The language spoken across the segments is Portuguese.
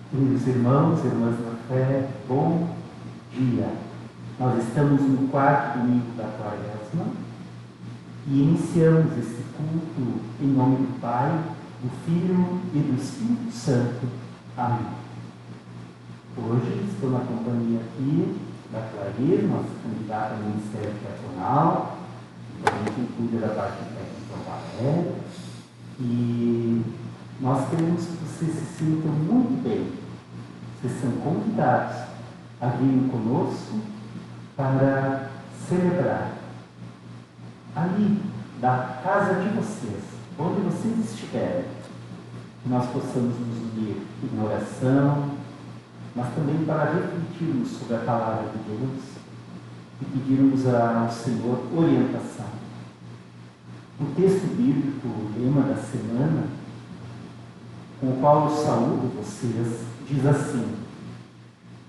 Queridos irmãos e irmãs na fé, bom dia. Nós estamos no quarto domingo da Quaresma e iniciamos esse culto em nome do Pai, do Filho e do Espírito Santo. Amém. Hoje estou na companhia aqui da Clarice, nossa candidata ao Ministério Diaconal, também quem cuida da parte técnica do Valério, e nós queremos que vocês se sintam muito bem. Vocês são convidados a vir conosco para celebrar ali, da casa de vocês, onde vocês estiverem, que nós possamos nos unir em oração, mas também para refletirmos sobre a palavra de Deus e pedirmos ao Senhor orientação. O texto bíblico, o lema da semana, com o qual eu saúdo vocês, diz assim: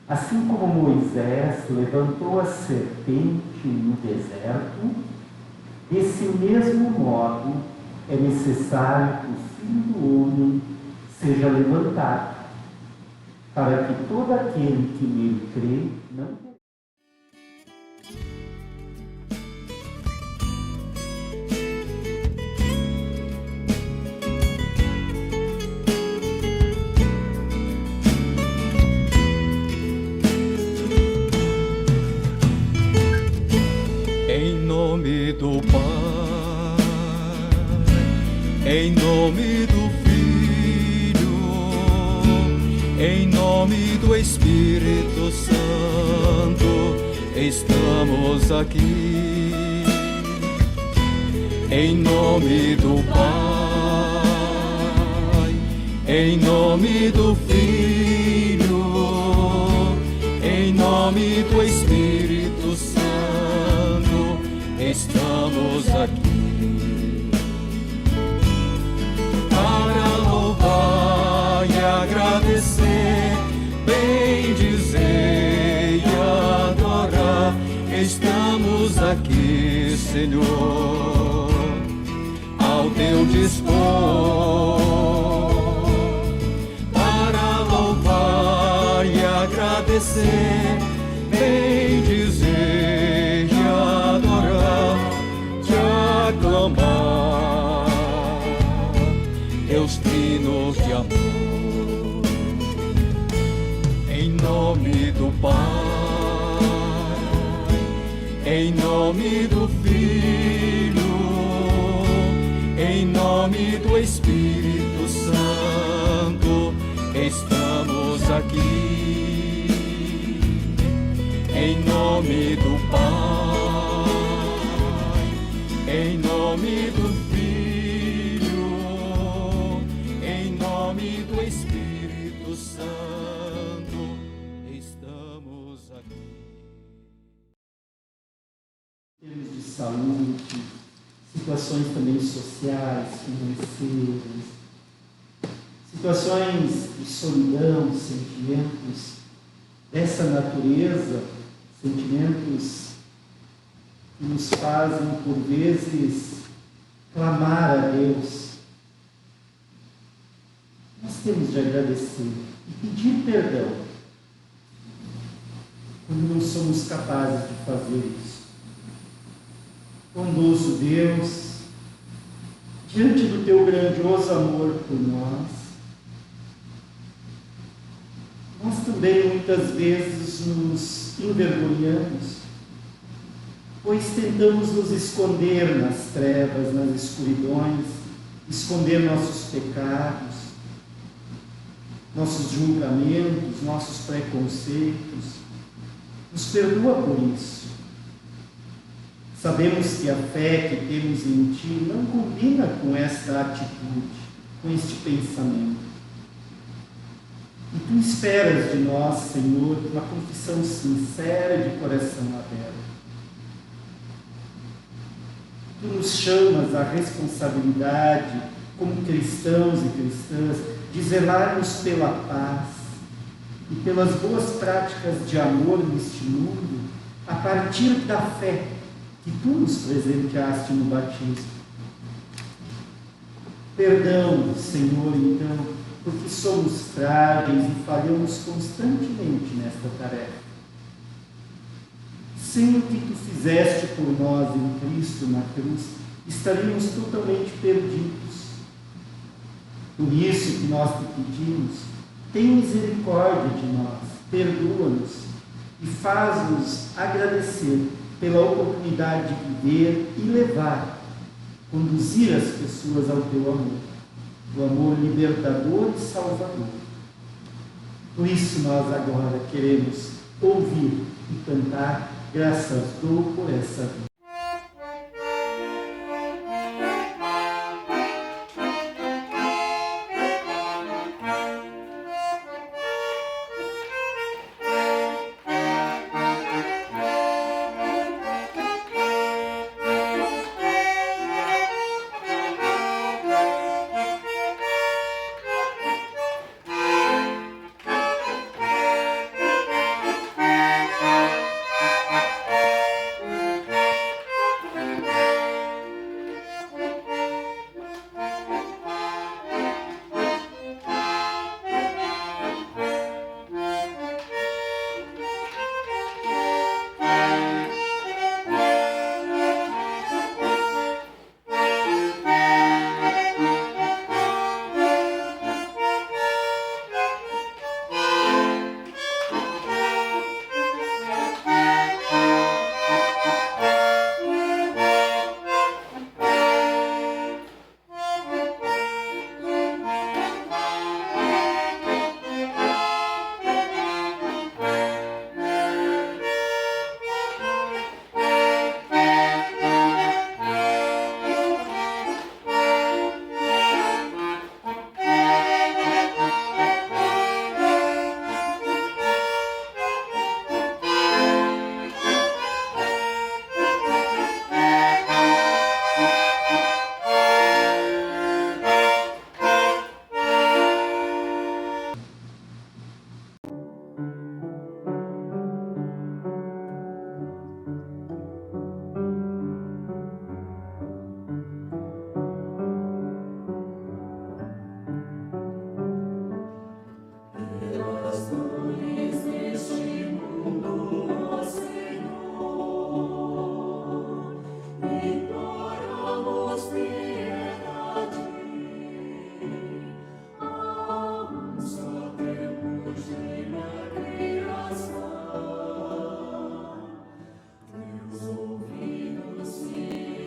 assim como Moisés levantou a serpente no deserto, desse mesmo modo é necessário que o Filho do Homem seja levantado, para que todo aquele que nele crê não do Pai, em nome do Filho, em nome do Espírito Santo, estamos aqui. Em nome do Pai, em nome do Filho, em nome do Espírito Santo, estamos aqui para louvar e agradecer, bendizer e adorar. Estamos aqui, Senhor, ao teu dispor, para louvar e agradecer, bendizer e adorar, te aclamar, Deus trino de amor. Em nome do Pai, em nome do Filho, em nome do Espírito Santo, estamos aqui. Em nome do Pai, em nome do Filho, em nome do Espírito Santo, estamos aqui. Em termos de saúde, situações também sociais, financeiras, situações de solidão, sentimentos dessa natureza, sentimentos que nos fazem, por vezes, clamar a Deus. Nós temos de agradecer e pedir perdão quando não somos capazes de fazer isso. Bondoso Deus, diante do teu grandioso amor por nós também muitas vezes nos envergonhamos, pois tentamos nos esconder nas trevas, nas escuridões, esconder nossos pecados, nossos julgamentos, nossos preconceitos. Nos perdoa por isso. Sabemos que a fé que temos em Ti não combina com esta atitude, com este pensamento. E Tu esperas de nós, Senhor, uma confissão sincera e de coração aberto. Tu nos chamas à responsabilidade, como cristãos e cristãs, de zelarmos pela paz e pelas boas práticas de amor neste mundo, a partir da fé que Tu nos presenteaste no batismo. Perdão, Senhor, então, porque somos frágeis e falhamos constantemente nesta tarefa. Sem o que tu fizeste por nós em Cristo na cruz, estaríamos totalmente perdidos. Por isso que nós te pedimos, tem misericórdia de nós, perdoa-nos e faz-nos agradecer pela oportunidade de viver e levar, conduzir as pessoas ao teu amor, o amor libertador e salvador. Por isso nós agora queremos ouvir e cantar graças dou por essa vida.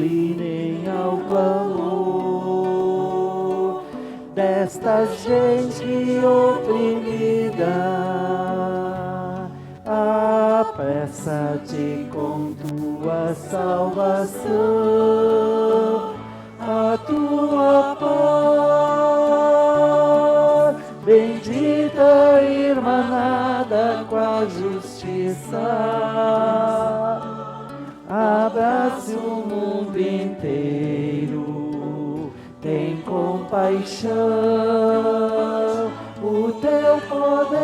Inclinem ao clamor desta gente oprimida. Apressa-te com tua salvação, a tua paz, bendita irmanada com a justiça. Abrace o mundo inteiro, tem compaixão, o teu poder,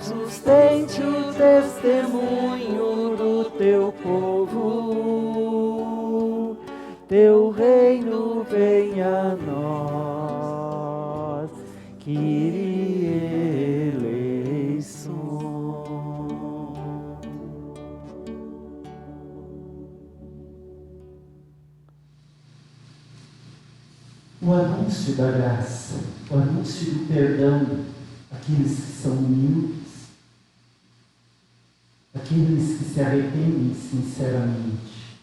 sustente o testemunho do teu povo, teu reino venha a nós, Kyrie eleison. O anúncio da graça, o anúncio do perdão àqueles que são humildes, àqueles que se arrependem sinceramente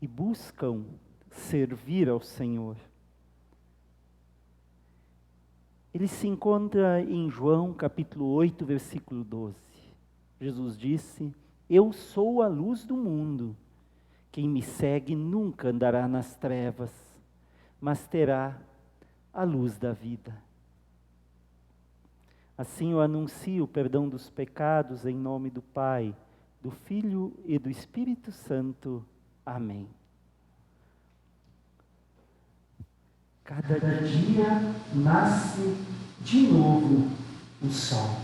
e buscam servir ao Senhor. Ele se encontra em João capítulo 8, versículo 12. Jesus disse: eu sou a luz do mundo. Quem me segue nunca andará nas trevas, mas terá a luz da vida. Assim eu anuncio o perdão dos pecados em nome do Pai, do Filho e do Espírito Santo. Amém. Cada dia nasce de novo o sol.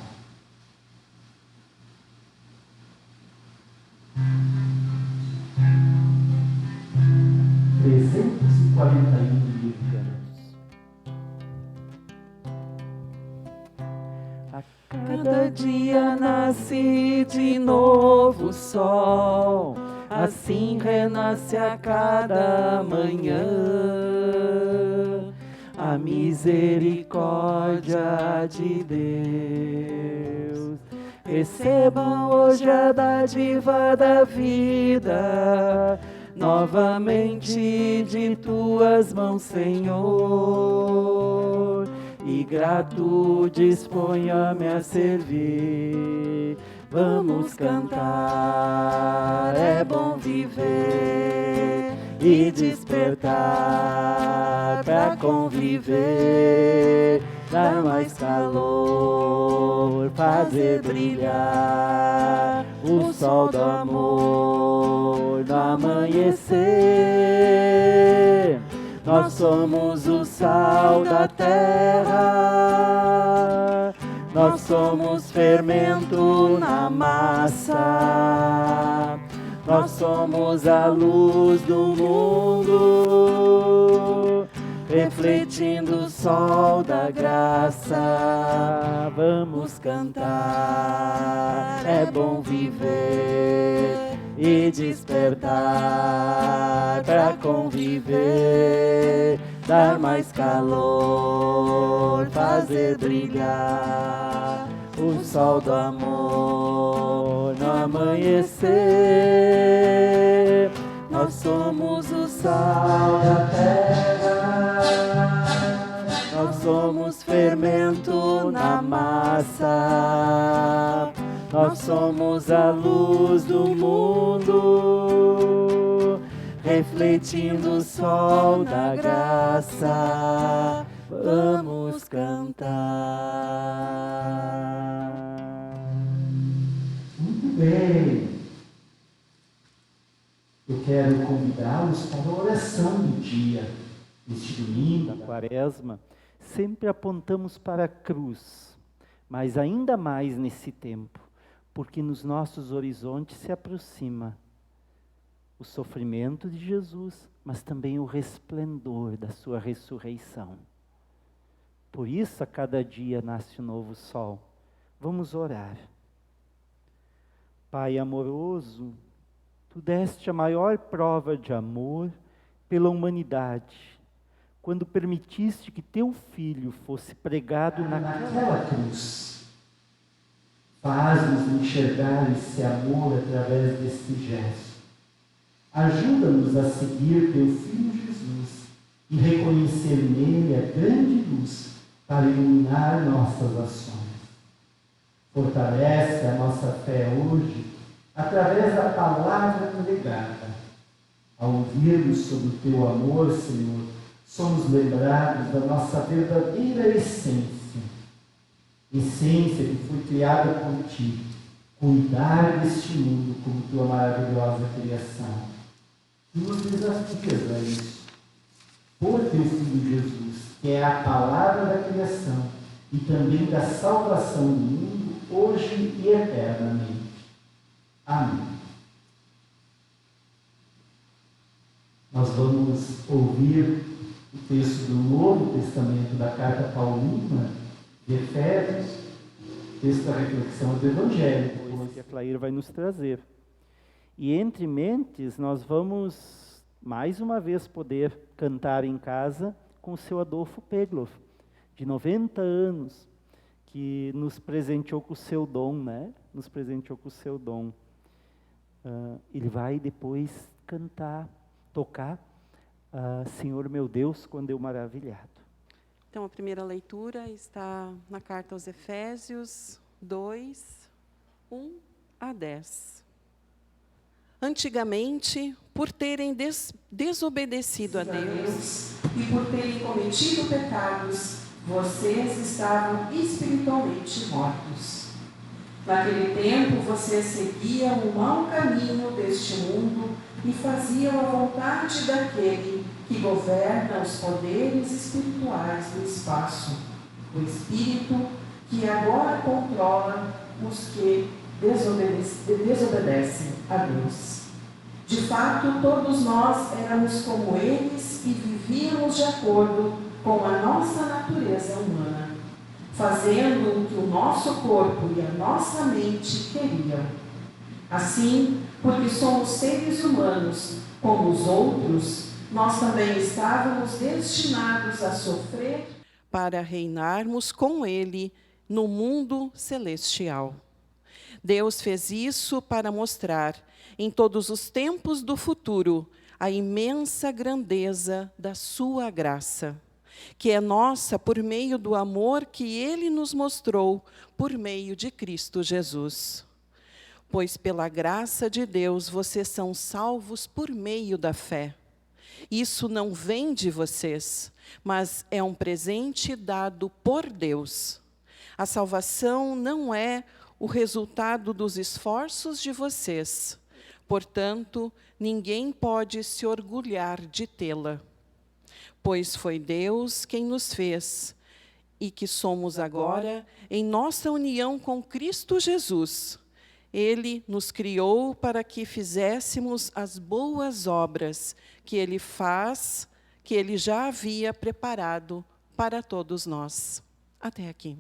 cada dia nasce de novo o sol, assim renasce a cada manhã a misericórdia de Deus. Recebam hoje a dádiva da vida, novamente de tuas mãos, Senhor, e grato disponha-me a servir. Vamos cantar, é bom viver e despertar pra conviver, dar mais calor, fazer brilhar o sol do amor no amanhecer. Nós somos o sal da terra, nós somos fermento na massa, nós somos a luz do mundo, refletindo o sol da graça. Vamos cantar, é bom viver e despertar para conviver, dar mais calor, fazer brilhar o sol do amor no amanhecer. Nós somos o sal da terra, nós somos fermento na massa, nós somos a luz do mundo, refletindo o sol da graça. Vamos cantar. Muito bem. Eu quero convidá-los para a oração do dia, este domingo. Da Quaresma, sempre apontamos para a cruz, mas ainda mais nesse tempo, porque nos nossos horizontes se aproxima o sofrimento de Jesus, mas também o resplendor da sua ressurreição. Por isso, a cada dia nasce um novo sol. Vamos orar. Pai amoroso, Tu deste a maior prova de amor pela humanidade, quando permitiste que Teu Filho fosse pregado naquela cruz. Faz-nos enxergar esse amor através deste gesto. Ajuda-nos a seguir Teu Filho Jesus e reconhecer nele a grande luz para iluminar nossas ações. Fortalece a nossa fé hoje através da palavra pregada. Ao ouvirmos sobre o Teu amor, Senhor, somos lembrados da nossa verdadeira essência. Essência que foi criada por Ti, cuidar deste mundo como Tua maravilhosa criação. Tu nos desafias a isso. Por Teu Filho Jesus, que é a palavra da criação e também da salvação do mundo, hoje e eternamente. Amém. Nós vamos ouvir o texto do Novo Testamento da Carta Paulina de Efésios, texto da reflexão do Evangelho. que a Clair vai nos trazer. E entre mentes, nós vamos mais uma vez poder cantar em casa com o seu Adolfo Pegloff, de 90 anos, que nos presenteou com o seu dom, né? Nos presenteou com o seu dom. Ele vai depois cantar, tocar Senhor meu Deus, quando eu maravilhado. Então, a primeira leitura está na carta aos Efésios 2, 1 a 10. Antigamente, por terem desobedecido a Deus e por terem cometido pecados, vocês estavam espiritualmente mortos. Naquele tempo, vocês seguiam o mau caminho deste mundo e faziam a vontade daquele que governa os poderes espirituais do espaço, o Espírito que agora controla os que desobedecem a Deus. De fato, todos nós éramos como eles e vivíamos de acordo com a nossa natureza humana. fazendo o que o nosso corpo e a nossa mente queriam. Assim, porque somos seres humanos como os outros, nós também estávamos destinados a sofrer para reinarmos com Ele no mundo celestial. Deus fez isso para mostrar, em todos os tempos do futuro, a imensa grandeza da sua graça, que é nossa por meio do amor que Ele nos mostrou por meio de Cristo Jesus. Pois pela graça de Deus vocês são salvos por meio da fé. Isso não vem de vocês, mas é um presente dado por Deus. A salvação não é o resultado dos esforços de vocês. Portanto, ninguém pode se orgulhar de tê-la. Pois foi Deus quem nos fez, e que somos agora em nossa união com Cristo Jesus. Ele nos criou para que fizéssemos as boas obras que Ele já havia preparado para todos nós. Até aqui.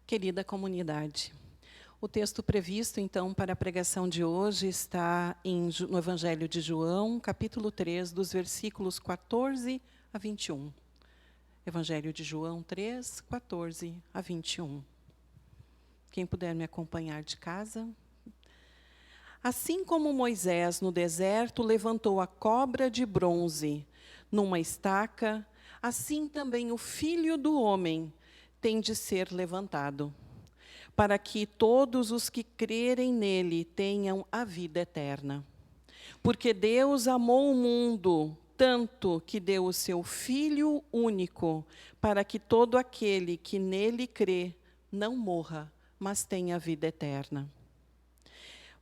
Querida comunidade, o texto previsto, então, para a pregação de hoje está no Evangelho de João, capítulo 3, dos versículos 14 a 21. Evangelho de João 3, 14 a 21. Quem puder me acompanhar de casa. Assim como Moisés, no deserto, levantou a cobra de bronze numa estaca, assim também o Filho do Homem tem de ser levantado, para que todos os que crerem nele tenham a vida eterna. Porque Deus amou o mundo tanto que deu o seu Filho único, para que todo aquele que nele crê não morra, mas tenha vida eterna.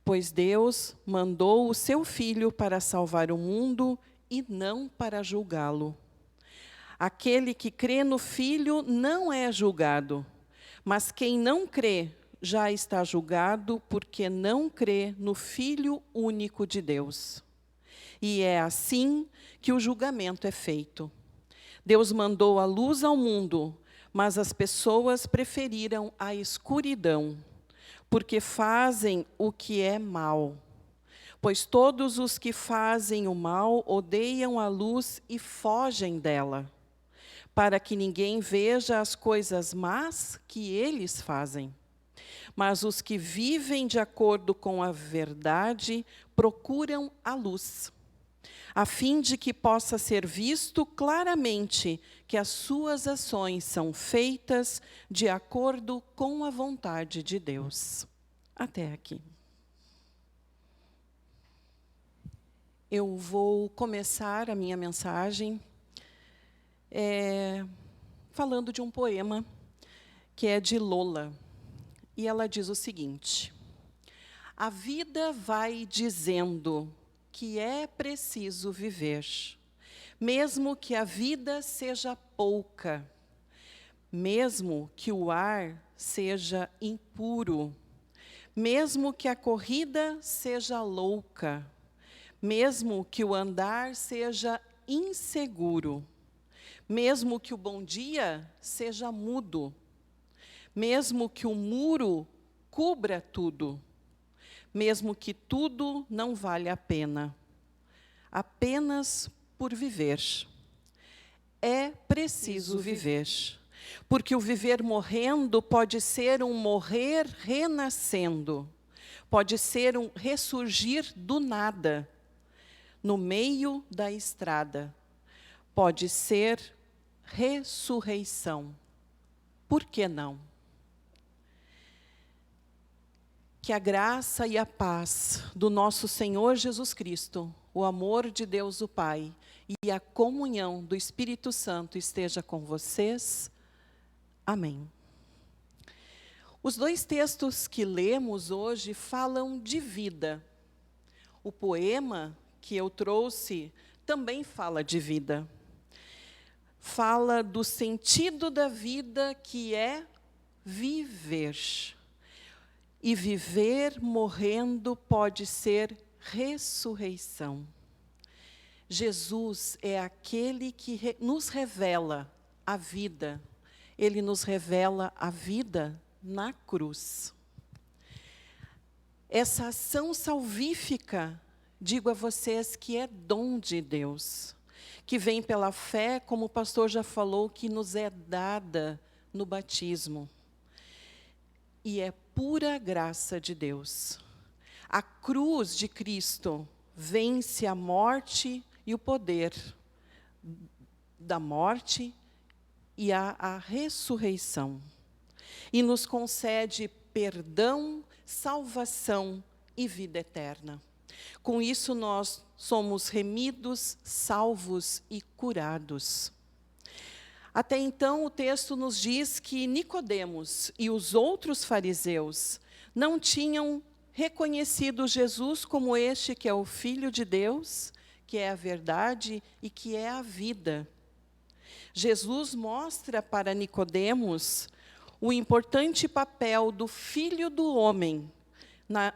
Pois Deus mandou o seu Filho para salvar o mundo e não para julgá-lo. Aquele que crê no Filho não é julgado, mas quem não crê já está julgado porque não crê no Filho único de Deus. E é assim que o julgamento é feito. Deus mandou a luz ao mundo, mas as pessoas preferiram a escuridão, porque fazem o que é mal. Pois todos os que fazem o mal odeiam a luz e fogem dela, para que ninguém veja as coisas más que eles fazem. Mas os que vivem de acordo com a verdade procuram a luz, a fim de que possa ser visto claramente que as suas ações são feitas de acordo com a vontade de Deus. Até aqui. Eu vou começar a minha mensagem falando de um poema que é de Lola. E ela diz o seguinte: a vida vai dizendo que é preciso viver, mesmo que a vida seja pouca, mesmo que o ar seja impuro, mesmo que a corrida seja louca, mesmo que o andar seja inseguro, mesmo que o bom dia seja mudo, mesmo que o muro cubra tudo, mesmo que tudo não valha a pena, apenas por viver. É preciso viver, porque o viver morrendo pode ser um morrer renascendo, pode ser um ressurgir do nada, no meio da estrada, pode ser ressurreição. Por que não? Que a graça e a paz do nosso Senhor Jesus Cristo, o amor de Deus o Pai e a comunhão do Espírito Santo esteja com vocês. Amém. Os dois textos que lemos hoje falam de vida. O poema que eu trouxe também fala de vida. Fala do sentido da vida, que é viver. E viver morrendo pode ser ressurreição. Jesus é aquele que nos revela a vida. Ele nos revela a vida na cruz. Essa ação salvífica, digo a vocês que é dom de Deus, que vem pela fé, como o pastor já falou, que nos é dada no batismo. E é pura graça de Deus. A cruz de Cristo vence a morte e o poder da morte e a ressurreição. E nos concede perdão, salvação e vida eterna. Com isso nós somos remidos, salvos e curados. Até então, o texto nos diz que Nicodemos e os outros fariseus não tinham reconhecido Jesus como este que é o Filho de Deus, que é a verdade e que é a vida. Jesus mostra para Nicodemos o importante papel do Filho do Homem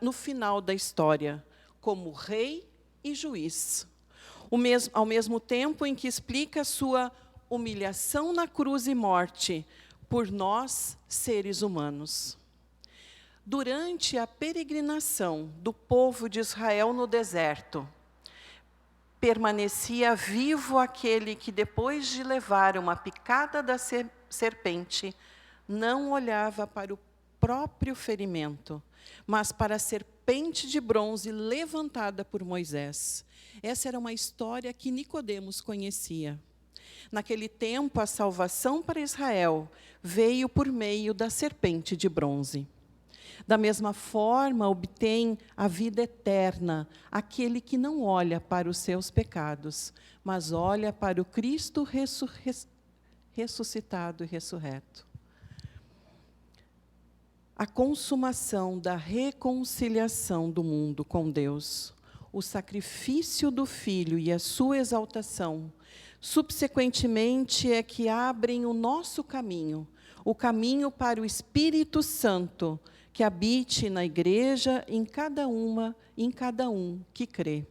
no final da história, como rei e juiz. Ao mesmo tempo em que explica sua humilhação na cruz e morte por nós, seres humanos. Durante a peregrinação do povo de Israel no deserto, permanecia vivo aquele que, depois de levar uma picada da serpente, não olhava para o próprio ferimento, mas para a serpente de bronze levantada por Moisés. Essa era uma história que Nicodemos conhecia. Naquele tempo, a salvação para Israel veio por meio da serpente de bronze. Da mesma forma, obtém a vida eterna aquele que não olha para os seus pecados, mas olha para o Cristo ressuscitado e ressurreto. A consumação da reconciliação do mundo com Deus, o sacrifício do Filho e a sua exaltação, subsequentemente é que abrem o nosso caminho, o caminho para o Espírito Santo, que habite na igreja, em cada um que crê.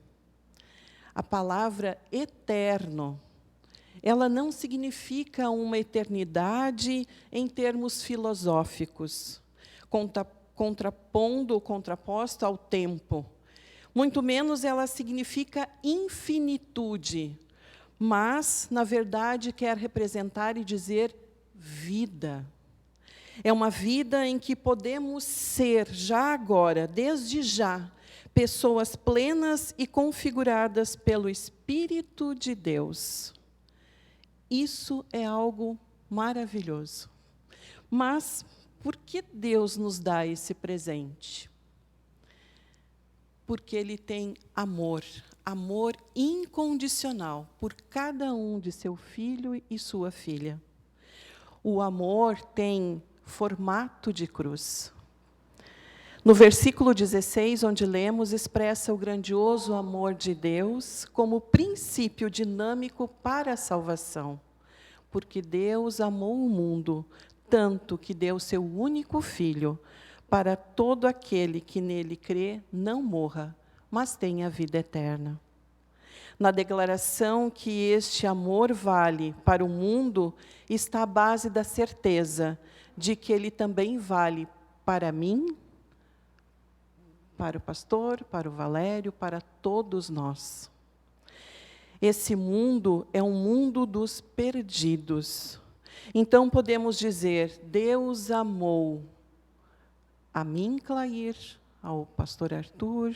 A palavra eterno, ela não significa uma eternidade em termos filosóficos, contraposto ao tempo, Muito menos ela significa infinitude, mas, na verdade, quer representar e dizer vida. É uma vida em que podemos ser, já agora, desde já, pessoas plenas e configuradas pelo Espírito de Deus. Isso é algo maravilhoso. Mas, por que Deus nos dá esse presente? Porque Ele tem amor, amor incondicional por cada um de seu filho e sua filha. O amor tem formato de cruz. No versículo 16, onde lemos, expressa o grandioso amor de Deus como princípio dinâmico para a salvação. Porque Deus amou o mundo, tanto que deu seu único Filho, para todo aquele que nele crê não morra, mas tenha vida eterna. Na declaração que este amor vale para o mundo, está a base da certeza de que ele também vale para mim, para o pastor, para o Valério, para todos nós. Esse mundo é um mundo dos perdidos. Então podemos dizer, Deus amou a mim, Clair, ao pastor Arthur,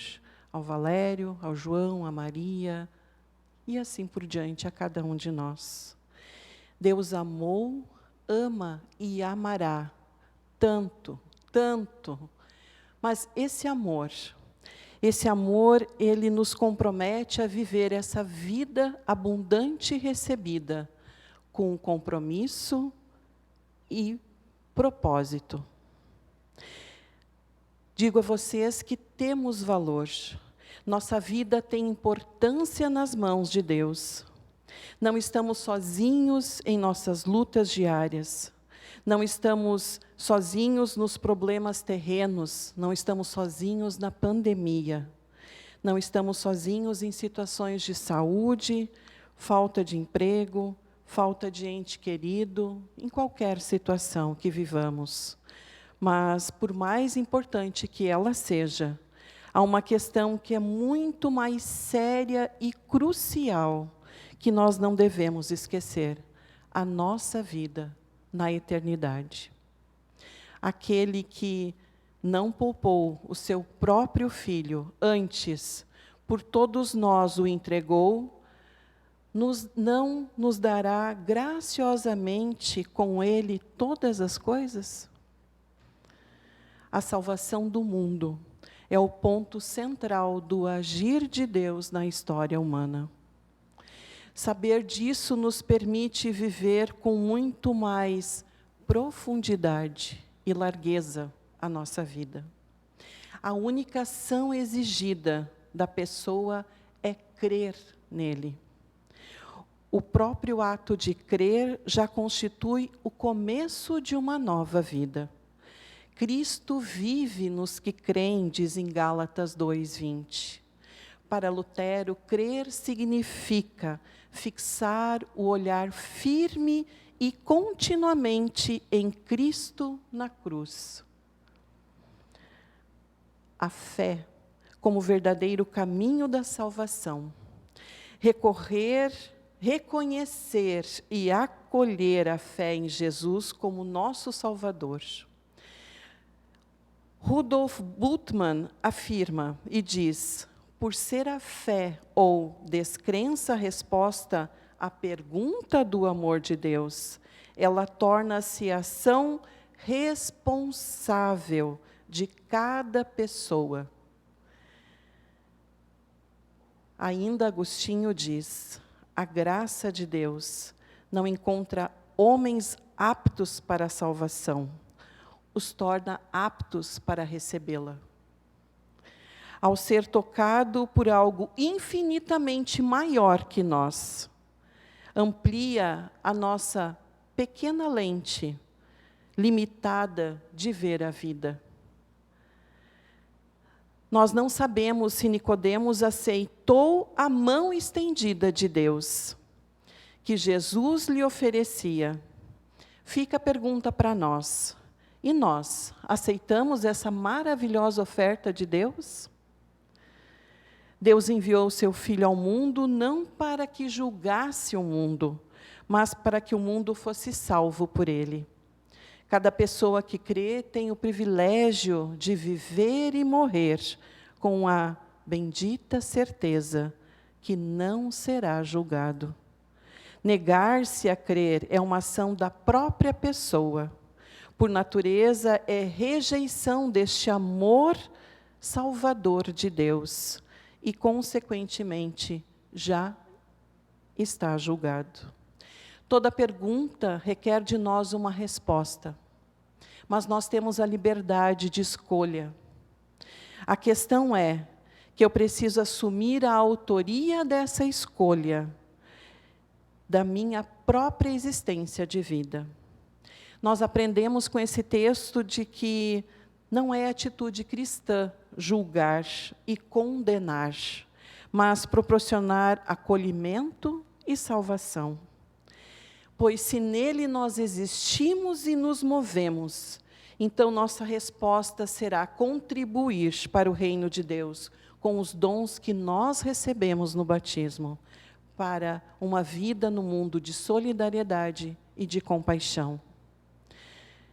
ao Valério, ao João, a Maria, e assim por diante, a cada um de nós. Deus amou, ama e amará tanto, tanto. Mas esse amor, ele nos compromete a viver essa vida abundante recebida, com compromisso e propósito. Digo a vocês que temos valor. Nossa vida tem importância nas mãos de Deus. Não estamos sozinhos em nossas lutas diárias. Não estamos sozinhos nos problemas terrenos. Não estamos sozinhos na pandemia. Não estamos sozinhos em situações de saúde, falta de emprego, falta de ente querido, em qualquer situação que vivamos. Mas, por mais importante que ela seja, há uma questão que é muito mais séria e crucial, que nós não devemos esquecer: a nossa vida na eternidade. Aquele que não poupou o seu próprio Filho, antes, por todos nós o entregou, não nos dará graciosamente com Ele todas as coisas? A salvação do mundo é o ponto central do agir de Deus na história humana. Saber disso nos permite viver com muito mais profundidade e largueza a nossa vida. A única ação exigida da pessoa é crer nele. O próprio ato de crer já constitui o começo de uma nova vida. Cristo vive nos que creem, diz em Gálatas 2:20. Para Lutero, crer significa fixar o olhar firme e continuamente em Cristo na cruz. A fé como verdadeiro caminho da salvação. Reconhecer e acolher a fé em Jesus como nosso Salvador. Rudolf Bultmann afirma e diz: por ser a fé ou descrença a resposta à pergunta do amor de Deus, ela torna-se ação responsável de cada pessoa. Ainda Agostinho diz: a graça de Deus não encontra homens aptos para a salvação, os torna aptos para recebê-la. Ao ser tocado por algo infinitamente maior que nós, amplia a nossa pequena lente, limitada de ver a vida. Nós não sabemos se Nicodemos aceitou a mão estendida de Deus, que Jesus lhe oferecia. Fica a pergunta para nós: e nós aceitamos essa maravilhosa oferta de Deus? Deus enviou o seu Filho ao mundo não para que julgasse o mundo, mas para que o mundo fosse salvo por ele. Cada pessoa que crê tem o privilégio de viver e morrer com a bendita certeza que não será julgado. Negar-se a crer é uma ação da própria pessoa. Por natureza, é rejeição deste amor salvador de Deus e, consequentemente, já está julgado. Toda pergunta requer de nós uma resposta, mas nós temos a liberdade de escolha. A questão é que eu preciso assumir a autoria dessa escolha, da minha própria existência de vida. Nós aprendemos com esse texto de que não é atitude cristã julgar e condenar, mas proporcionar acolhimento e salvação. Pois se nele nós existimos e nos movemos, então nossa resposta será contribuir para o reino de Deus com os dons que nós recebemos no batismo, para uma vida no mundo de solidariedade e de compaixão.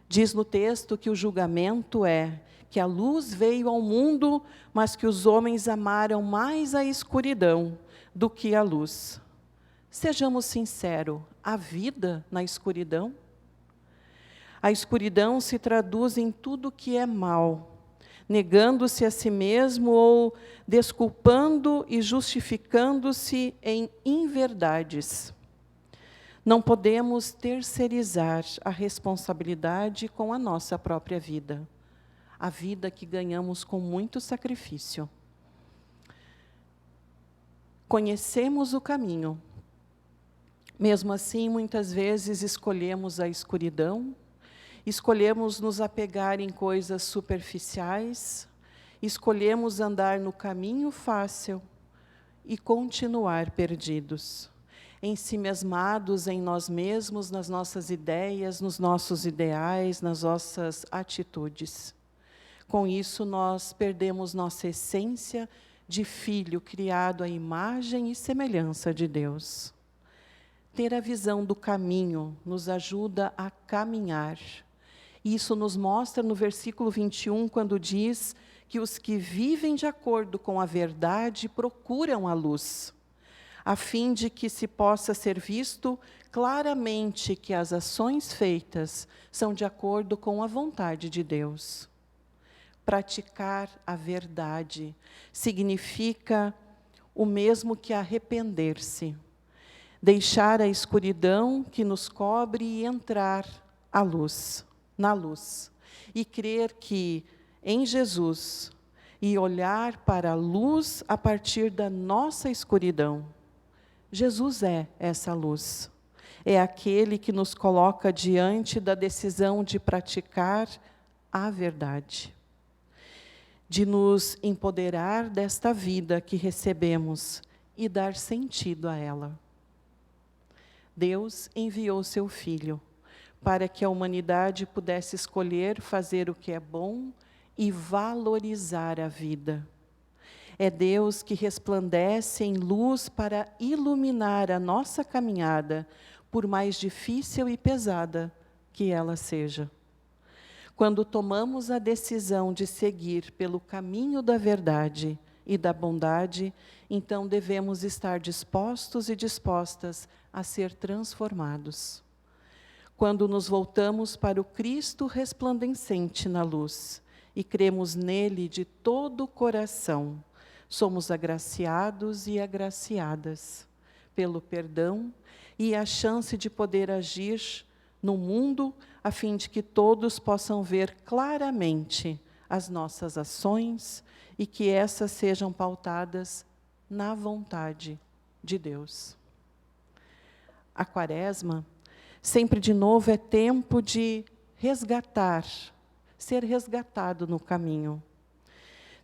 Diz no texto que o julgamento é que a luz veio ao mundo, mas que os homens amaram mais a escuridão do que a luz. Sejamos sinceros, há vida na escuridão? A escuridão se traduz em tudo que é mal, negando-se a si mesmo ou desculpando e justificando-se em inverdades. Não podemos terceirizar a responsabilidade com a nossa própria vida, a vida que ganhamos com muito sacrifício. Conhecemos o caminho. Mesmo assim, muitas vezes escolhemos a escuridão, escolhemos nos apegar em coisas superficiais, escolhemos andar no caminho fácil e continuar perdidos, ensimesmados em nós mesmos, nas nossas ideias, nos nossos ideais, nas nossas atitudes. Com isso, nós perdemos nossa essência de filho criado à imagem e semelhança de Deus. Ter a visão do caminho nos ajuda a caminhar. Isso nos mostra no versículo 21, quando diz que os que vivem de acordo com a verdade procuram a luz, a fim de que se possa ser visto claramente que as ações feitas são de acordo com a vontade de Deus. Praticar a verdade significa o mesmo que arrepender-se, deixar a escuridão que nos cobre e entrar à luz, na luz, e crer que em Jesus e olhar para a luz a partir da nossa escuridão. Jesus é essa luz. É aquele que nos coloca diante da decisão de praticar a verdade, de nos empoderar desta vida que recebemos e dar sentido a ela. Deus enviou seu Filho para que a humanidade pudesse escolher fazer o que é bom e valorizar a vida. É Deus que resplandece em luz para iluminar a nossa caminhada, por mais difícil e pesada que ela seja. Quando tomamos a decisão de seguir pelo caminho da verdade e da bondade, então devemos estar dispostos e dispostas a ser transformados. Quando nos voltamos para o Cristo resplandecente na luz e cremos nele de todo o coração, somos agraciados e agraciadas pelo perdão e a chance de poder agir no mundo a fim de que todos possam ver claramente as nossas ações e que essas sejam pautadas na vontade de Deus. A Quaresma, sempre de novo, é tempo de resgatar, ser resgatado no caminho.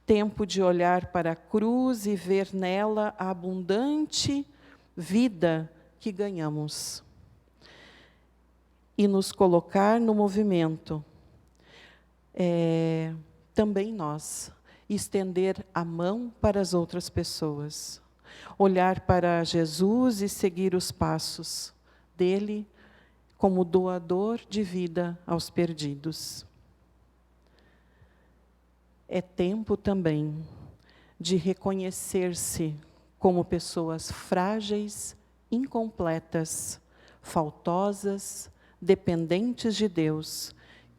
Tempo de olhar para a cruz e ver nela a abundante vida que ganhamos. E nos colocar no movimento, também nós, estender a mão para as outras pessoas, olhar para Jesus e seguir os passos dele como doador de vida aos perdidos. É tempo também de reconhecer-se como pessoas frágeis, incompletas, faltosas, dependentes de Deus,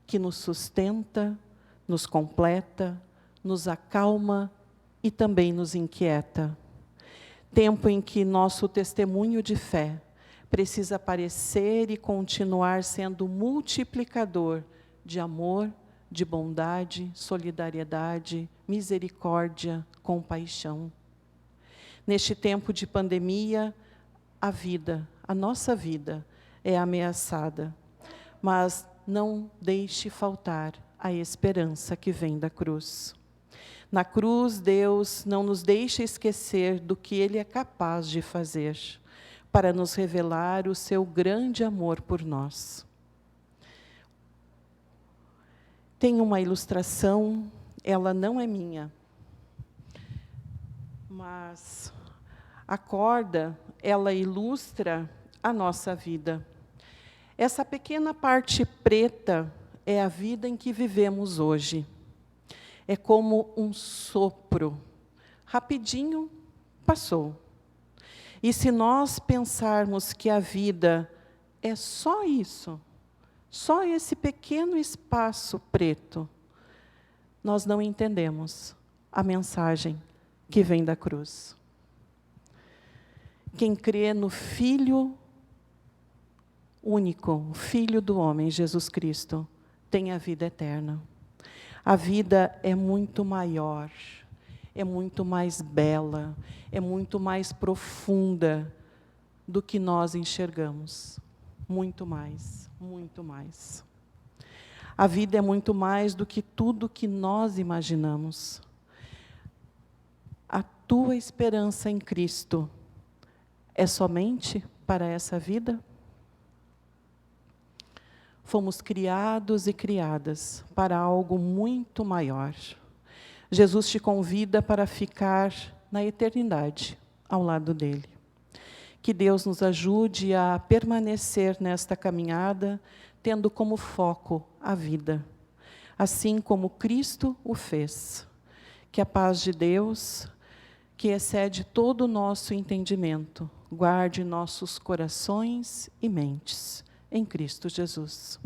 que nos sustenta, nos completa, nos acalma e também nos inquieta. Tempo em que nosso testemunho de fé precisa aparecer e continuar sendo multiplicador de amor, de bondade, solidariedade, misericórdia, compaixão. Neste tempo de pandemia, a vida, a nossa vida, é ameaçada, mas não deixe faltar a esperança que vem da cruz. Na cruz, Deus não nos deixa esquecer do que Ele é capaz de fazer, para nos revelar o seu grande amor por nós. Tem uma ilustração, ela não é minha, mas a corda, ela ilustra a nossa vida. Essa pequena parte preta é a vida em que vivemos hoje. É como um sopro, rapidinho passou. E se nós pensarmos que a vida é só isso, só esse pequeno espaço preto, nós não entendemos a mensagem que vem da cruz. Quem crê no Filho único, o Filho do homem, Jesus Cristo, tem a vida eterna. A vida é muito maior, é muito mais bela, é muito mais profunda do que nós enxergamos. Muito mais, muito mais. A vida é muito mais do que tudo que nós imaginamos. A tua esperança em Cristo é somente para essa vida? Fomos criados e criadas para algo muito maior. Jesus te convida para ficar na eternidade ao lado dele. Que Deus nos ajude a permanecer nesta caminhada, tendo como foco a vida, assim como Cristo o fez. Que a paz de Deus, que excede todo o nosso entendimento, guarde nossos corações e mentes em Cristo Jesus.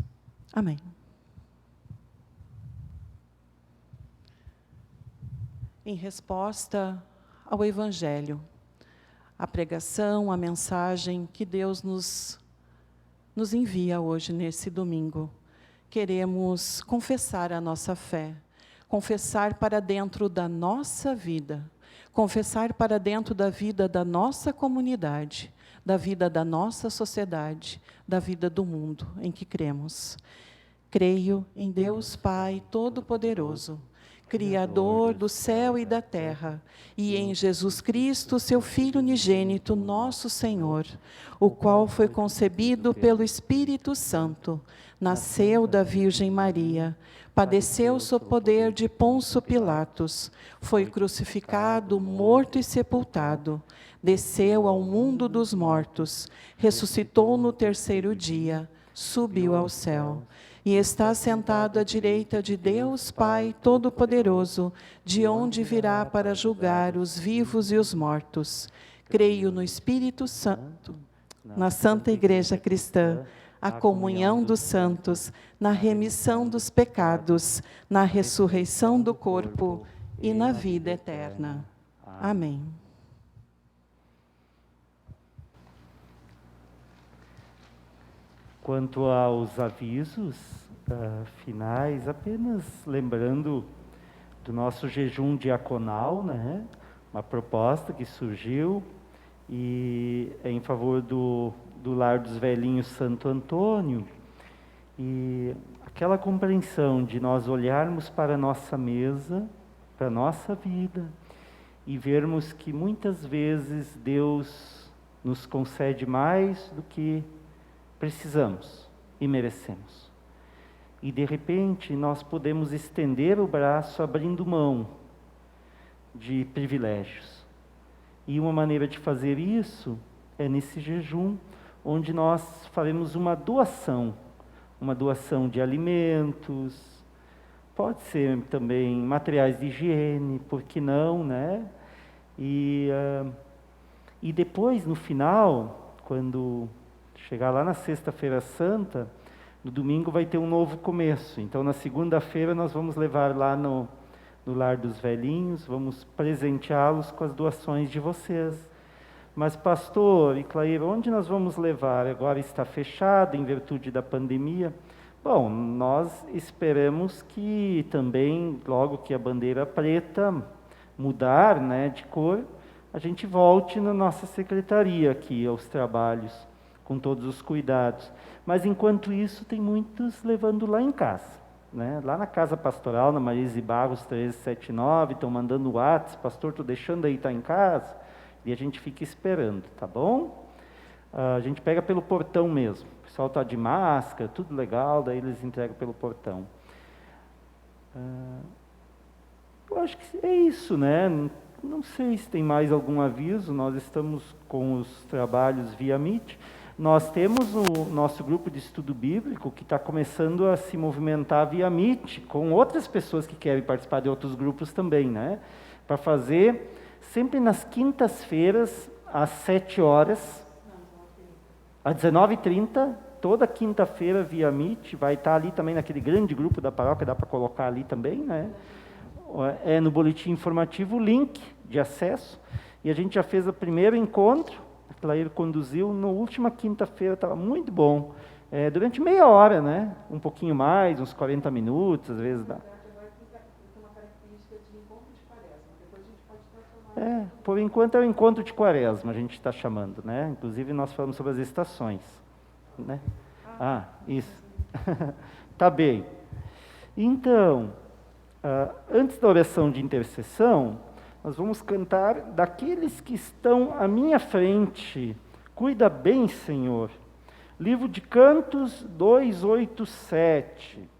Amém. Em resposta ao Evangelho, a pregação, a mensagem que Deus nos envia hoje, nesse domingo, queremos confessar a nossa fé, confessar para dentro da nossa vida, confessar para dentro da vida da nossa comunidade, da vida da nossa sociedade, da vida do mundo em que cremos. Creio em Deus Pai Todo-Poderoso, Criador do céu e da terra, e em Jesus Cristo, seu Filho unigênito, nosso Senhor, o qual foi concebido pelo Espírito Santo, nasceu da Virgem Maria, padeceu sob poder de Pôncio Pilatos, foi crucificado, morto e sepultado, desceu ao mundo dos mortos, ressuscitou no terceiro dia, subiu ao céu, e está sentado à direita de Deus Pai Todo-Poderoso, de onde virá para julgar os vivos e os mortos. Creio no Espírito Santo, na Santa Igreja Cristã, a comunhão dos santos, na remissão dos pecados, na ressurreição do corpo e na vida eterna. Amém. Quanto aos avisos finais, apenas lembrando do nosso jejum diaconal, né? Uma proposta que surgiu e é em favor do Lar dos Velhinhos Santo Antônio, e aquela compreensão de nós olharmos para a nossa mesa, para a nossa vida, e vermos que muitas vezes Deus nos concede mais do que precisamos e merecemos. E de repente nós podemos estender o braço abrindo mão de privilégios. E uma maneira de fazer isso é nesse jejum, onde nós faremos uma doação de alimentos, pode ser também materiais de higiene, por que não, né? E depois, no final, quando chegar lá na Sexta-feira Santa, no domingo vai ter um novo começo. Então, na segunda-feira, nós vamos levar lá no Lar dos Velhinhos, vamos presenteá-los com as doações de vocês. Mas, pastor e Clair, onde nós vamos levar? Agora está fechado em virtude da pandemia. Bom, nós esperamos que também, logo que a bandeira preta mudar, né, de cor, a gente volte na nossa secretaria aqui aos trabalhos, com todos os cuidados. Mas, enquanto isso, tem muitos levando lá em casa. Né? Lá na Casa Pastoral, na Marise Barros 1379, estão mandando WhatsApp, pastor, estou deixando aí, está em casa, e a gente fica esperando, tá bom? A gente pega pelo portão mesmo, o pessoal está de máscara, tudo legal, daí eles entregam pelo portão. Eu acho que é isso, né? Não sei se tem mais algum aviso, nós estamos com os trabalhos via Meet. Nós temos o nosso grupo de estudo bíblico que está começando a se movimentar via Meet, com outras pessoas que querem participar de outros grupos também, né? Para fazer sempre nas quintas-feiras, às 7 horas, às 19h30, toda quinta-feira via Meet, vai estar ali também naquele grande grupo da paróquia, dá para colocar ali também, né? É no boletim informativo o link de acesso, e a gente já fez o primeiro encontro, a Clair conduziu, na última quinta-feira, estava muito bom, durante meia hora, né? Um pouquinho mais, uns 40 minutos, às vezes dá. Por enquanto é o encontro de Quaresma, a gente está chamando, né? Inclusive nós falamos sobre as estações, né? Isso. Tá bem. Então, antes da oração de intercessão, nós vamos cantar daqueles que estão à minha frente. Cuida bem, Senhor. Livro de Cantos 287.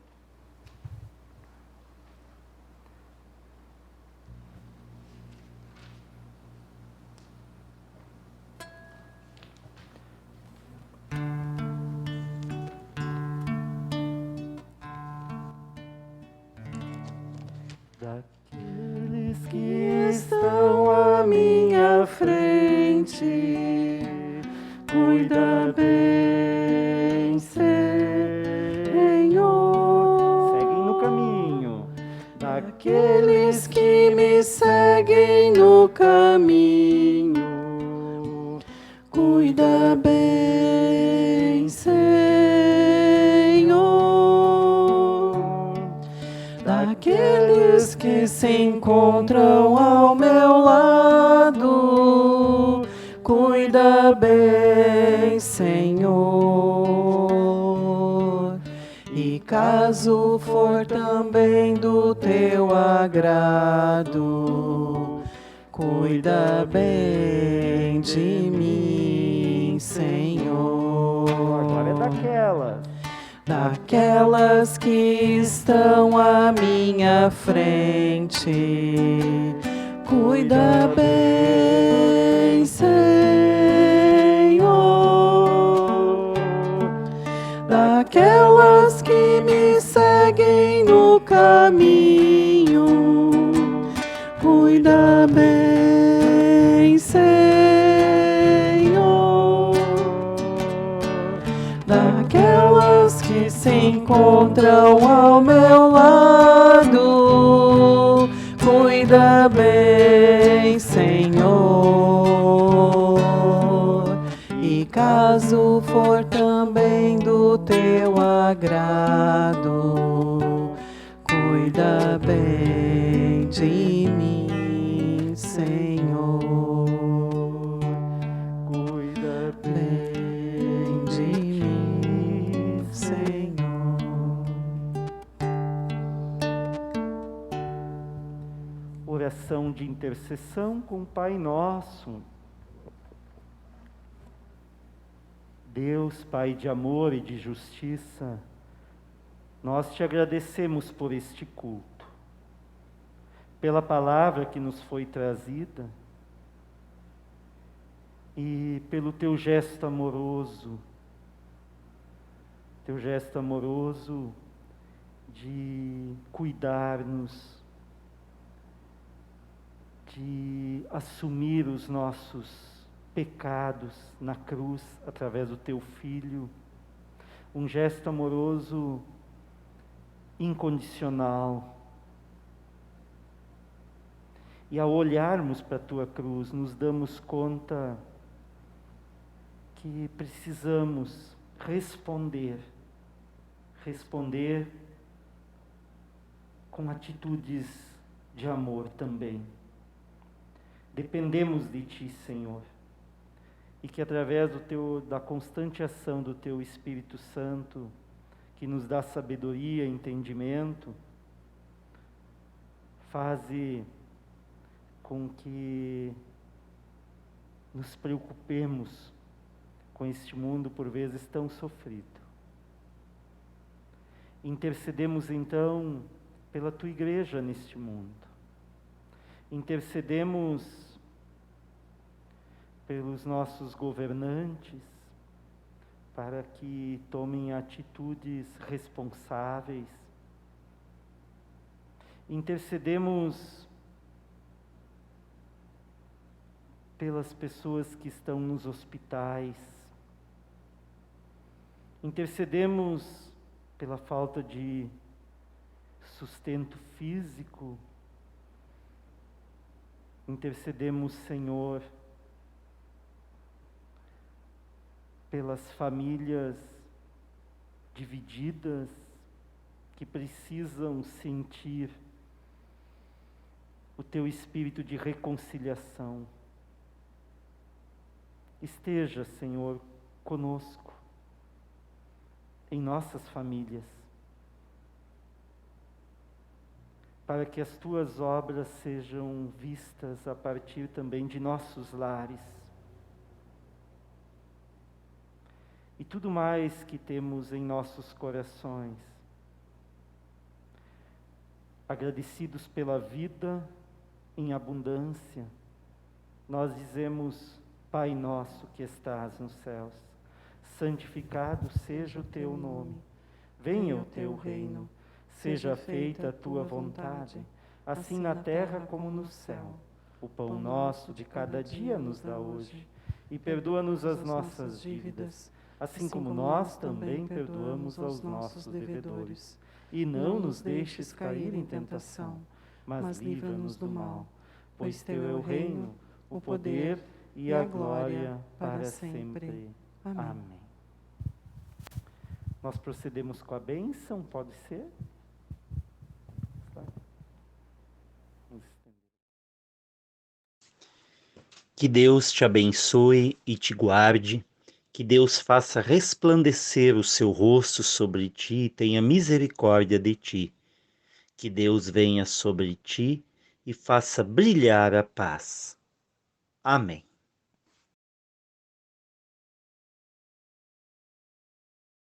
Daqueles que estão à minha frente, cuida bem, Senhor. Seguem no caminho. Daqueles que me seguem no caminho, cuida bem, Senhor. Daqueles que se encontram ao meu lado, cuida bem, Senhor. E caso for também do teu agrado, cuida bem de mim, Senhor. Agora é daquelas que estão à minha frente, cuida bem, Senhor. Daquelas que me seguem no caminho, cuida bem, Senhor. Daquelas que se encontram ao meu lado, cuida bem, Senhor. E caso for também do teu agrado, cuida bem de mim, Senhor. Cuida bem de mim, Senhor. Oração de intercessão com o Pai Nosso. Deus, Pai de amor e de justiça, nós te agradecemos por este culto. pela palavra que nos foi trazida e pelo teu gesto amoroso de cuidar-nos, de assumir os nossos pecados na cruz através do teu Filho, um gesto amoroso incondicional. E ao olharmos para a tua cruz, nos damos conta que precisamos responder com atitudes de amor também. Dependemos de Ti, Senhor, e que através da constante ação do Teu Espírito Santo, que nos dá sabedoria e entendimento, faze com que nos preocupemos com este mundo por vezes tão sofrido. Intercedemos então pela Tua Igreja neste mundo. Intercedemos pelos nossos governantes, para que tomem atitudes responsáveis. Intercedemos pelas pessoas que estão nos hospitais. Intercedemos pela falta de sustento físico. Intercedemos, Senhor, pelas famílias divididas que precisam sentir o Teu espírito de reconciliação. Esteja, Senhor, conosco, em nossas famílias, para que as Tuas obras sejam vistas a partir também de nossos lares. E tudo mais que temos em nossos corações, agradecidos pela vida em abundância, nós dizemos: Pai nosso que estás nos céus, santificado seja o Teu nome. Venha o Teu reino, seja feita a Tua vontade, assim na terra como no céu. O pão nosso de cada dia nos dá hoje, e perdoa-nos as nossas dívidas, assim como nós também perdoamos aos nossos devedores. E não nos deixes cair em tentação, mas livra-nos do mal. Pois Teu é o reino, o poder e a glória para sempre. Amém. Nós procedemos com a bênção, pode ser? Que Deus te abençoe e te guarde. Que Deus faça resplandecer o seu rosto sobre ti e tenha misericórdia de ti. Que Deus venha sobre ti e faça brilhar a paz. Amém.